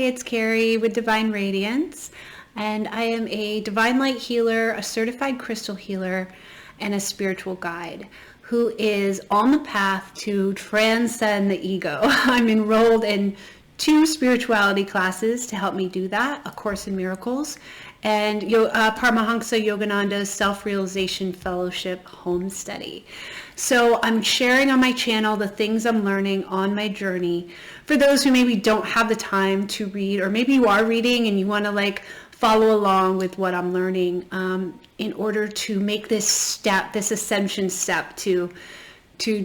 it's Kerry with Divine Radiance, and I am a Divine Light healer, a certified crystal healer, and a spiritual guide who is on the path to transcend the ego. I'm enrolled in 2 spirituality classes to help me do that, A Course in Miracles, and Paramahansa Yogananda's Self-Realization Fellowship Home Study. So I'm sharing on my channel the things I'm learning on my journey for those who maybe don't have the time to read, or maybe you are reading and you want to follow along with what I'm learning in order to make this ascension step to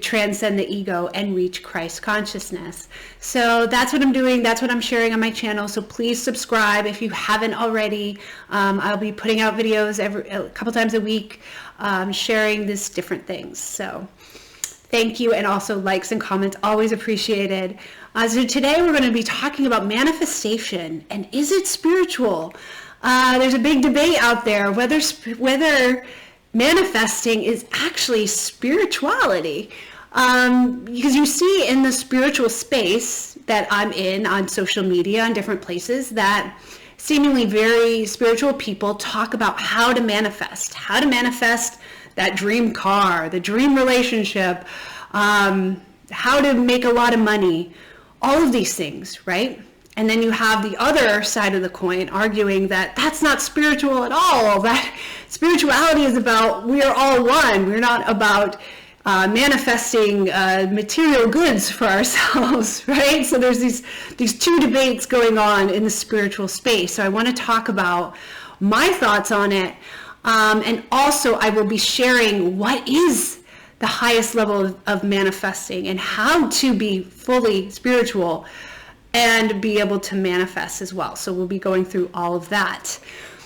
transcend the ego and reach Christ consciousness. So that's what I'm doing. That's what I'm sharing on my channel. So please subscribe if you haven't already. I'll be putting out videos a couple times a week, sharing these different things. So thank you. And also likes and comments, always appreciated. So today we're going to be talking about manifestation, and is it spiritual? There's a big debate out there whether manifesting is actually spirituality, because you see in the spiritual space that I'm in on social media and different places that seemingly very spiritual people talk about how to manifest that dream car, the dream relationship, how to make a lot of money, all of these things, right? And then you have the other side of the coin arguing that that's not spiritual at all, that spirituality is about we are all one. We're not about manifesting material goods for ourselves, right? So there's these 2 debates going on in the spiritual space. So I want to talk about my thoughts on it. And also I will be sharing what is the highest level of manifesting and how to be fully spiritual and be able to manifest as well. So we'll be going through all of that.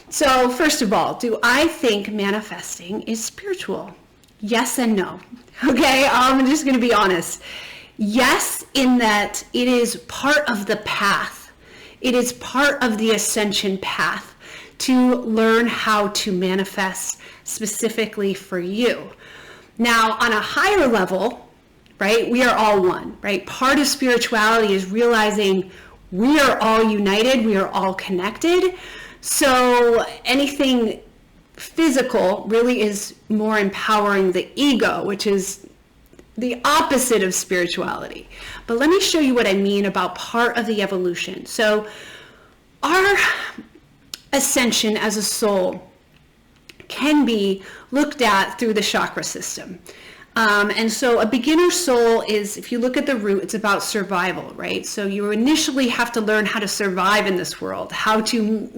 So first of all, do I think manifesting is spiritual? Yes and no. Okay, I'm just going to be honest. Yes, in that it is part of the path. It is part of the ascension path to learn how to manifest specifically for you. Now, on a higher level, right, we are all one, right? Part of spirituality is realizing we are all united, we are all connected. So anything physical really is more empowering the ego, which is the opposite of spirituality. But let me show you what I mean about part of the evolution. So our ascension as a soul can be looked at through the chakra system. And so a beginner soul is, if you look at the root, it's about survival, right? So you initially have to learn how to survive in this world, how to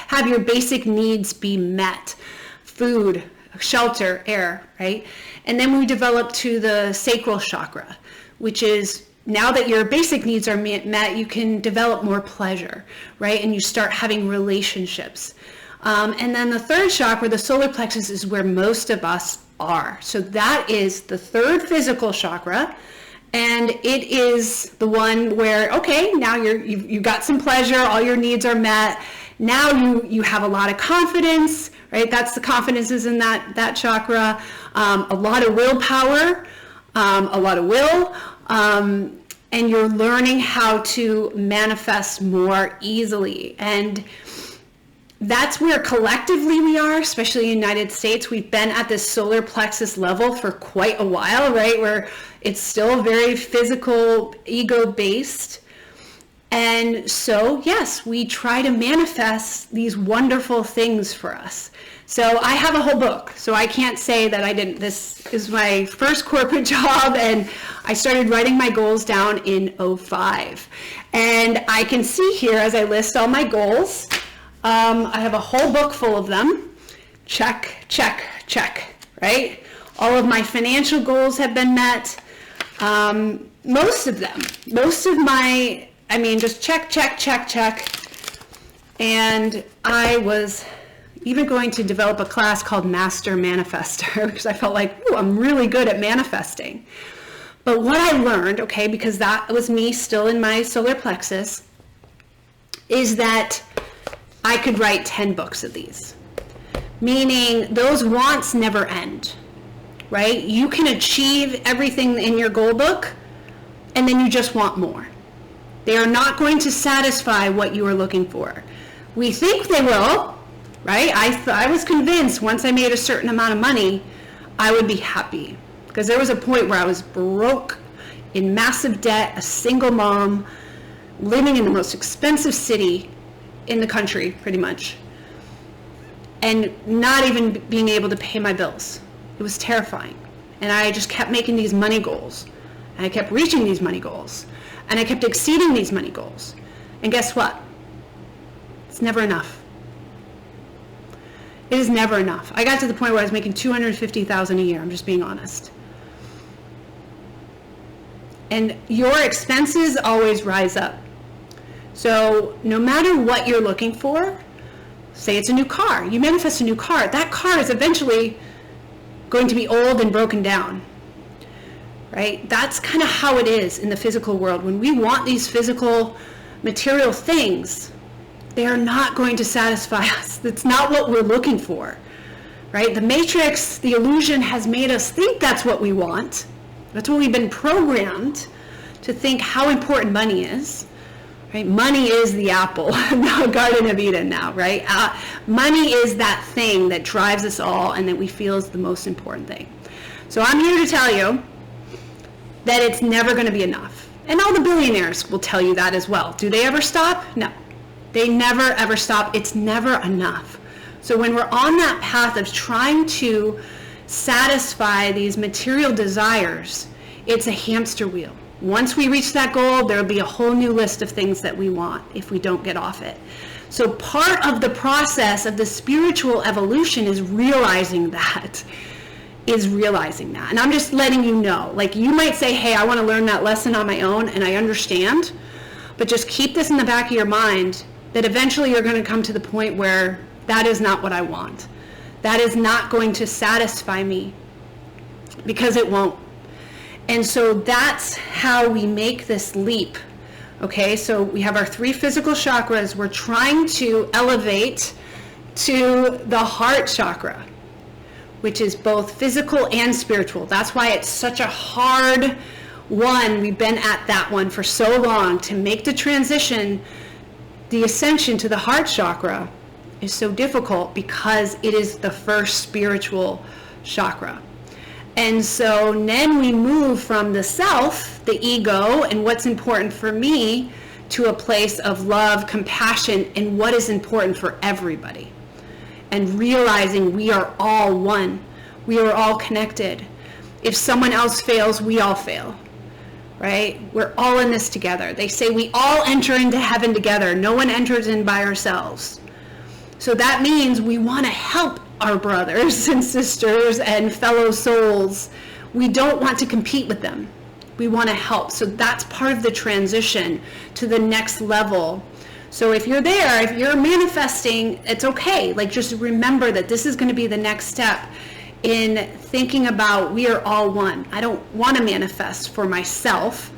have your basic needs be met, food, shelter, air, right? And then we develop to the Sacral Chakra, which is now that your basic needs are met, you can develop more pleasure, right? And you start having relationships. And then the 3rd chakra, the solar plexus, is where most of us are. So that is the 3rd physical chakra, and it is the one where, okay, now you've got some pleasure, all your needs are met. Now you have a lot of confidence, right? That's the confidence is in that chakra. A lot of willpower, a lot of will, and you're learning how to manifest more easily. And that's where collectively we are, especially in the United States. We've been at this solar plexus level for quite a while, right? Where it's still very physical, ego-based. And so, yes, we try to manifest these wonderful things for us. So I have a whole book, so I can't say that I didn't. This is my first corporate job, and I started writing my goals down in 2005. And I can see here as I list all my goals, I have a whole book full of them. Check, check, check, right? All of my financial goals have been met. Most of them. Just check, check, check, check. And I was even going to develop a class called Master Manifester because I felt like, ooh, I'm really good at manifesting. But what I learned, okay, because that was me still in my solar plexus, is that I could write 10 books of these, meaning those wants never end, right? You can achieve everything in your goal book, and then you just want more. They are not going to satisfy what you are looking for. We think they will, right? I was convinced once I made a certain amount of money, I would be happy. Because there was a point where I was broke, in massive debt, a single mom, living in the most expensive city in the country, pretty much, and not even being able to pay my bills. It was terrifying. And I just kept making these money goals. And I kept reaching these money goals. And I kept exceeding these money goals. And guess what? It's never enough. It is never enough. I got to the point where I was making $250,000 a year. I'm just being honest. And your expenses always rise up. So no matter what you're looking for, say it's a new car, you manifest a new car, that car is eventually going to be old and broken down, right? That's kind of how it is in the physical world. When we want these physical material things, they are not going to satisfy us. That's not what we're looking for, right? The matrix, the illusion has made us think that's what we want. That's what we've been programmed to think how important money is. Right? Money is the apple, the Garden of Eden now, right? Money is that thing that drives us all and that we feel is the most important thing. So I'm here to tell you that it's never going to be enough. And all the billionaires will tell you that as well. Do they ever stop? No. They never ever stop. It's never enough. So when we're on that path of trying to satisfy these material desires, it's a hamster wheel. Once we reach that goal, there'll be a whole new list of things that we want if we don't get off it. So part of the process of the spiritual evolution is realizing that. And I'm just letting you know. Like, you might say, hey, I want to learn that lesson on my own, and I understand. But just keep this in the back of your mind that eventually you're going to come to the point where that is not what I want. That is not going to satisfy me, because it won't. And so that's how we make this leap. Okay, so we have our 3 physical chakras. We're trying to elevate to the heart chakra, which is both physical and spiritual. That's why it's such a hard one. We've been at that one for so long. To make the transition, the ascension to the heart chakra is so difficult because it is the first spiritual chakra. And so then we move from the self, the ego, and what's important for me, to a place of love, compassion, and what is important for everybody. And realizing we are all one. We are all connected. If someone else fails, we all fail. Right? We're all in this together. They say we all enter into heaven together. No one enters in by ourselves. So that means we want to help our brothers and sisters and fellow souls. We don't want to compete with them. We want to help. So that's part of the transition to the next level. So if you're there, if you're manifesting, it's okay. Like, just remember that this is going to be the next step in thinking about we are all one. I don't want to manifest for myself.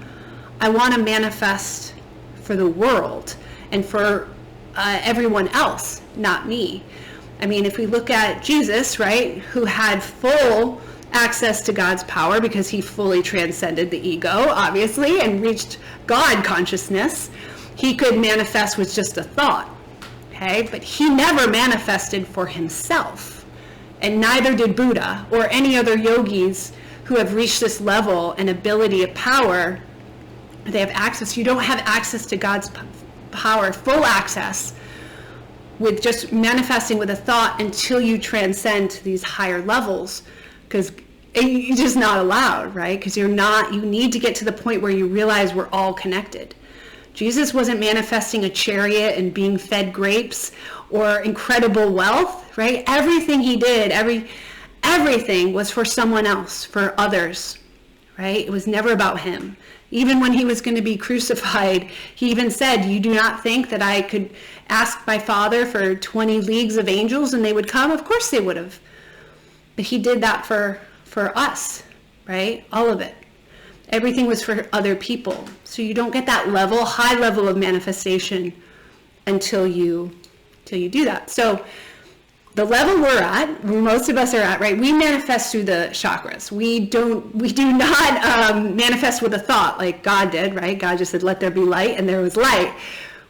I want to manifest for the world and for everyone else, not me. I mean, if we look at Jesus, right, who had full access to God's power because he fully transcended the ego, obviously, and reached God consciousness, he could manifest with just a thought, okay? But he never manifested for himself, and neither did Buddha or any other yogis who have reached this level and ability of power. They have access. You don't have access to God's power, full access, with just manifesting with a thought until you transcend to these higher levels, because you're just not allowed, right? Because you need to get to the point where you realize we're all connected. Jesus wasn't manifesting a chariot and being fed grapes or incredible wealth, right? Everything he did, everything was for someone else, for others, right? It was never about him. Even when he was going to be crucified, he even said, you do not think that I could ask my Father for 20 leagues of angels and they would come? Of course they would have. But he did that for us, right? All of it. Everything was for other people. So you don't get that high level of manifestation until you do that. So the level we're at, most of us are at, right? We manifest through the chakras. We do not manifest with a thought like God did, right? God just said, let there be light, and there was light.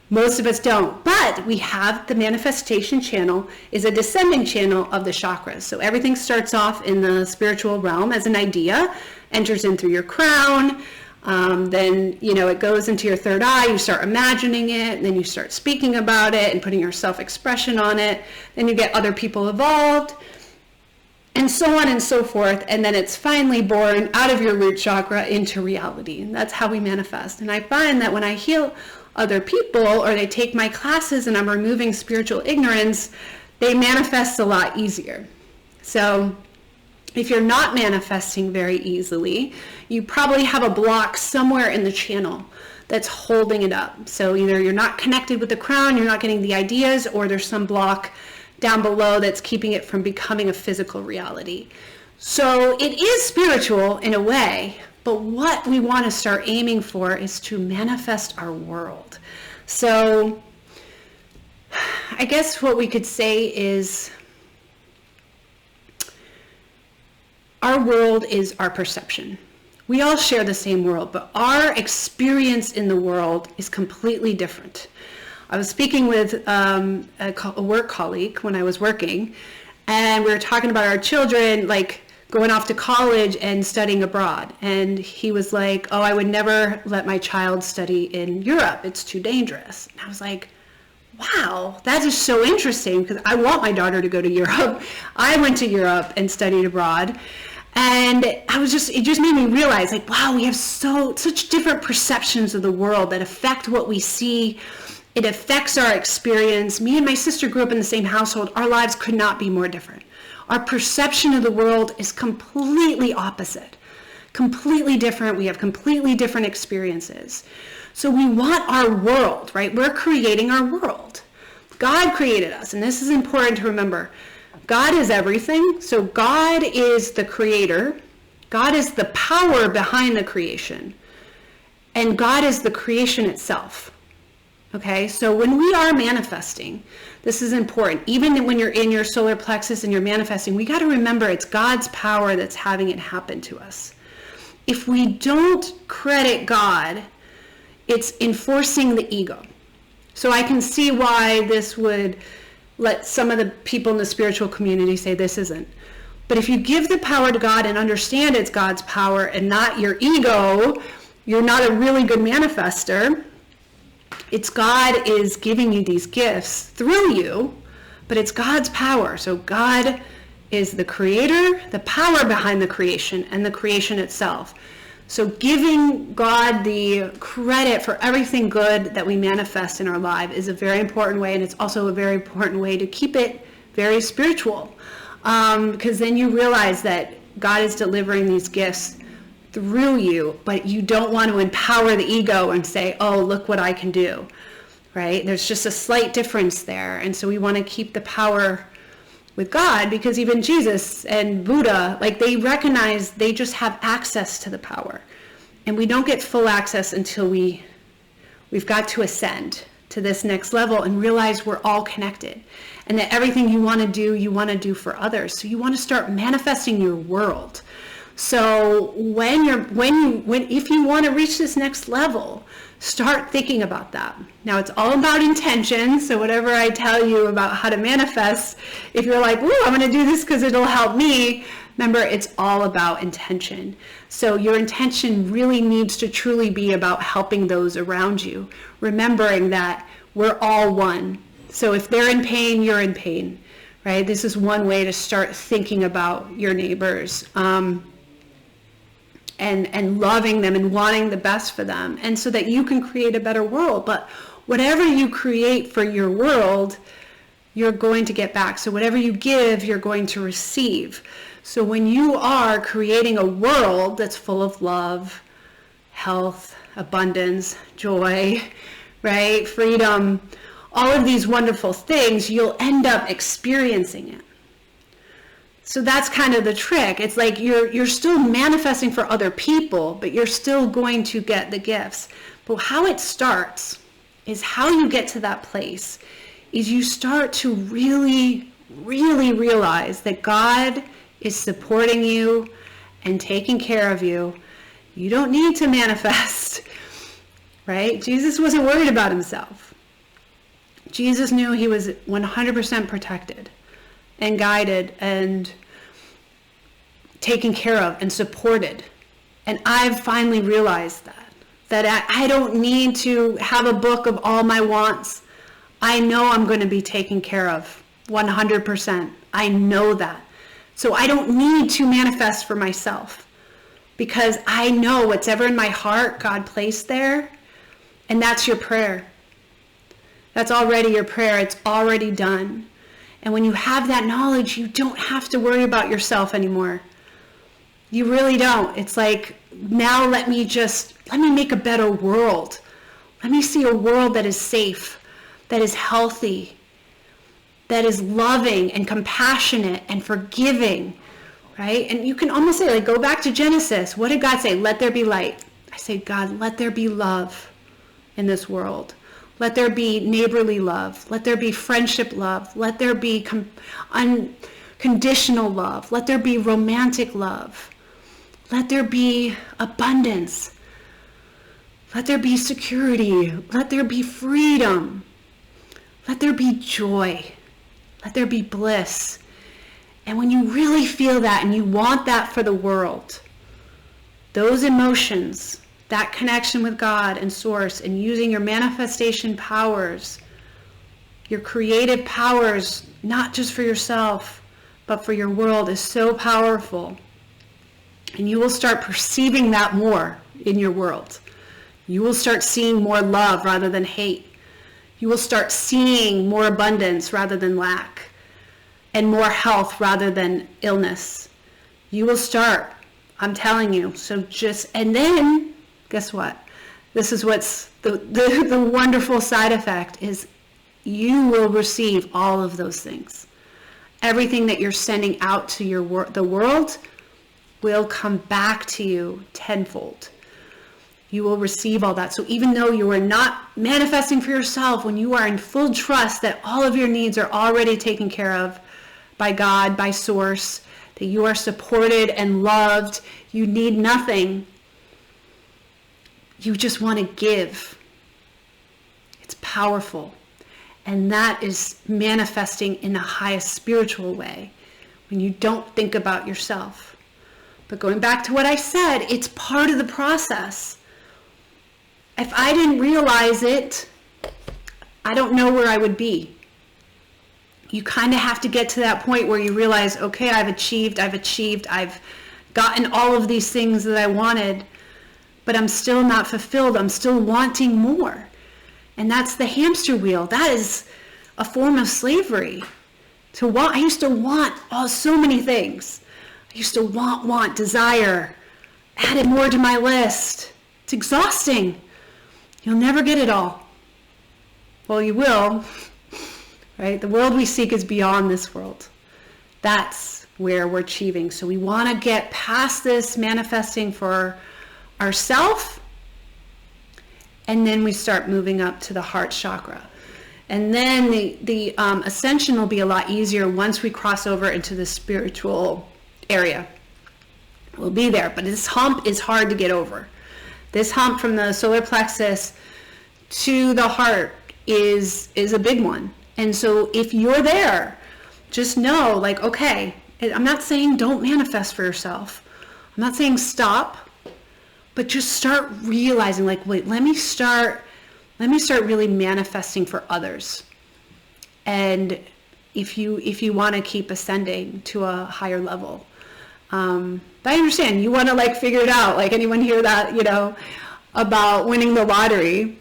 Most of us don't, but we have the manifestation channel is a descending channel of the chakras. So everything starts off in the spiritual realm as an idea, enters in through your crown, then, it goes into your third eye, you start imagining it, and then you start speaking about it and putting your self-expression on it. Then you get other people involved, and so on and so forth. And then it's finally born out of your root chakra into reality. And that's how we manifest. And I find that when I heal other people, or they take my classes and I'm removing spiritual ignorance, they manifest a lot easier. So if you're not manifesting very easily, you probably have a block somewhere in the channel that's holding it up. So either you're not connected with the crown, you're not getting the ideas, or there's some block down below that's keeping it from becoming a physical reality. So it is spiritual in a way, but what we want to start aiming for is to manifest our world. So I guess what we could say is our world is our perception. We all share the same world, but our experience in the world is completely different. I was speaking with a work colleague when I was working, and we were talking about our children, like going off to college and studying abroad. And he was like, oh, I would never let my child study in Europe. It's too dangerous. And I was like, wow, that is so interesting, because I want my daughter to go to Europe. I went to Europe and studied abroad. And it just made me realize, like, wow, we have such different perceptions of the world that affect what we see. It affects our experience. Me and my sister grew up in the same household. Our lives could not be more different. Our perception of the world is completely opposite, completely different. We have completely different experiences. So we want our world, right? We're creating our world. God created us, and this is important to remember. God is everything. So God is the creator. God is the power behind the creation. And God is the creation itself. Okay, so when we are manifesting, this is important. Even when you're in your solar plexus and you're manifesting, we got to remember it's God's power that's having it happen to us. If we don't credit God, it's enforcing the ego. So I can see why this would let some of the people in the spiritual community say this isn't. But if you give the power to God and understand it's God's power and not your ego, you're not a really good manifester. It's God is giving you these gifts through you, but it's God's power. So God is the creator, the power behind the creation, and the creation itself. So giving God the credit for everything good that we manifest in our life is a very important way, and it's also a very important way to keep it very spiritual, because then you realize that God is delivering these gifts through you, but you don't want to empower the ego and say, oh, look what I can do, right? There's just a slight difference there, and so we want to keep the power with God, because even Jesus and Buddha, like, they recognize they just have access to the power, and we don't get full access until we've got to ascend to this next level and realize we're all connected, and that everything you want to do for others. So you want to start manifesting your world. So if you want to reach this next level, start thinking about that. Now, it's all about intention. So whatever I tell you about how to manifest, if you're like, ooh, I'm going to do this because it'll help me, remember, it's all about intention. So your intention really needs to truly be about helping those around you, remembering that we're all one. So if they're in pain, you're in pain, right? This is one way to start thinking about your neighbors. And loving them and wanting the best for them, and so that you can create a better world. But whatever you create for your world, you're going to get back. So whatever you give, you're going to receive. So when you are creating a world that's full of love, health, abundance, joy, right, freedom, all of these wonderful things, you'll end up experiencing it. So that's kind of the trick. It's like you're still manifesting for other people, but you're still going to get the gifts. But how it starts is how you get to that place is you start to really really realize that God is supporting you and taking care of you, you don't need to manifest, right? Jesus wasn't worried about himself. Jesus knew he was 100% protected and guided and taken care of and supported. And I've finally realized that I don't need to have a book of all my wants. I know I'm going to be taken care of 100%. I know that. So I don't need to manifest for myself because I know whatever in my heart God placed there, and that's your prayer. That's already your prayer. It's already done. And when you have that knowledge, you don't have to worry about yourself anymore. You really don't. It's like, now let me make a better world. Let me see a world that is safe, that is healthy, that is loving and compassionate and forgiving, right? And you can almost say, like, go back to Genesis. What did God say? Let there be light. I say, God, let there be love in this world. Let there be neighborly love. Let there be friendship love. Let there be unconditional love. Let there be romantic love. Let there be abundance. Let there be security. Let there be freedom. Let there be joy. Let there be bliss. And when you really feel that and you want that for the world, those emotions, that connection with God and Source, and using your manifestation powers, your creative powers, not just for yourself, but for your world, is so powerful. And you will start perceiving that more in your world. You will start seeing more love rather than hate. You will start seeing more abundance rather than lack, and more health rather than illness. You will start, I'm telling you. So and then, guess what? This is what's the wonderful side effect is you will receive all of those things. Everything that you're sending out to the world will come back to you tenfold. You will receive all that. So even though you are not manifesting for yourself, when you are in full trust that all of your needs are already taken care of by God, by Source, that you are supported and loved, you need nothing. You just want to give. It's powerful. And that is manifesting in the highest spiritual way, when you don't think about yourself. But going back to what I said, it's part of the process. If I didn't realize it, I don't know where I would be. You kind of have to get to that point where you realize, okay, I've achieved, I've gotten all of these things that I wanted, but I'm still not fulfilled. I'm still wanting more. And that's the hamster wheel. That is a form of slavery. I used to want so many things. I used to want, desire, added more to my list. It's exhausting. You'll never get it all. Well, you will, right? The world we seek is beyond this world. That's where we're achieving. So we want to get past this manifesting for ourselves, and then we start moving up to the Heart Chakra. And then the ascension will be a lot easier once we cross over into the spiritual area. We'll be there, but this hump is hard to get over. This hump from the solar plexus to the heart is a big one. And so if you're there, just know, like, okay, I'm not saying don't manifest for yourself. I'm not saying stop, but just start realizing, like, wait, let me start really manifesting for others. And if you want to keep ascending to a higher level. But I understand you want to, like, figure it out. Like, anyone hear that, about winning the lottery?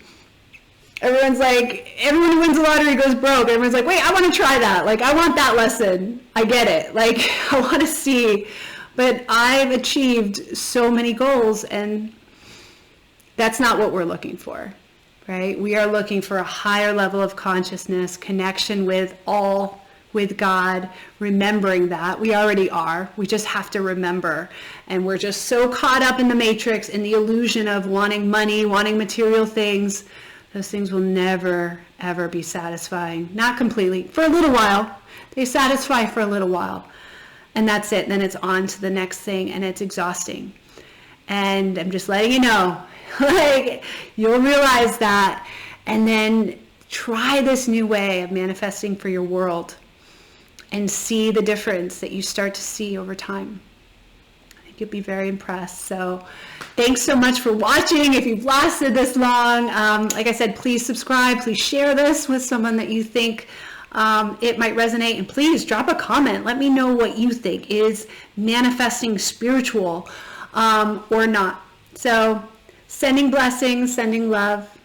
Everyone who wins the lottery goes broke. Everyone's like, wait, I want to try that. Like, I want that lesson. I get it. Like, I want to see. But I've achieved so many goals, and that's not what we're looking for, right? We are looking for a higher level of consciousness, connection with God, remembering that. We already are. We just have to remember. And we're just so caught up in the matrix, in the illusion of wanting money, wanting material things, those things will never, ever be satisfying. Not completely. For a little while. They satisfy for a little while. And that's it. And then it's on to the next thing, and it's exhausting. And I'm just letting you know, like, you'll realize that. And then try this new way of manifesting for your world and see the difference that you start to see over time. I think you'll be very impressed. So thanks so much for watching. If you've lasted this long, like I said, please subscribe. Please share this with someone that you think it might resonate. And please drop a comment. Let me know what you think. Is manifesting spiritual or not? So sending blessings, sending love.